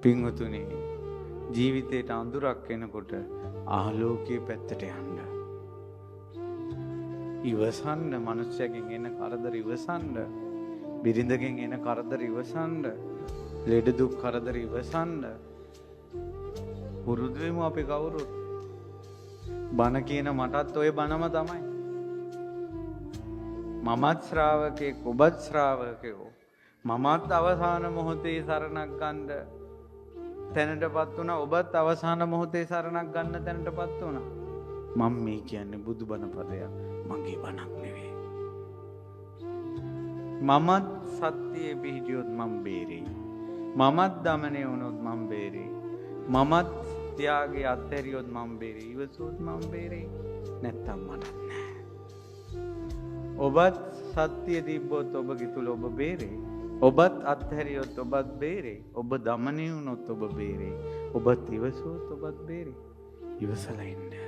පින්වතුනි ජීවිතේට අඳුරක් එනකොට ආලෝකයේ පැත්තට යන්න. ඉවසන්න, මනුස්සයගෙන් එන කරදර ඉවසන්න, බිරිඳගෙන් එන කරදර ඉවසන්න, ලෙඩ දුක් කරදර ඉවසන්න. පුරුදු වෙමු අපි කවුරුත්. බණ කියන මටත් ඔය බණම තමයි. මමත් ශ්‍රාවකෙක්, ඔබත් ශ්‍රාවකයෝ. මමත් අවසාන මොහොතේ සරණක් ගන්න තැනටපත් වුණා. ඔබත් අවසාන මොහොතේ සරණක් ගන්න තැනටපත් වුණා. මම මේ කියන්නේ බුදුබණ පදයක්, මගේ බණක් නෙවෙයි. මමත් සත්‍යයේ පිහිටියොත් මම බේරෙයි. මමත් දමනය වුණොත් මම බේරෙයි. මමත් ත්‍යාගයේ අත්හැරියොත් මම බේරෙයි. ඉවසුවොත් මම බේරෙයි. නැත්තම් මට නෑ. ඔබත් සත්‍යය තිබ්බොත් ඔබගේ තුල ඔබ බේරෙයි. ඔබත් අත්හැරියොත් ඔබත් බේරෙයි. ඔබ දමනය වුණොත් ඔබ බේරෙයි. ඔබත් ඉවසුවොත් ඔබත් බේරෙයි. ඉවසලා ඉන්න.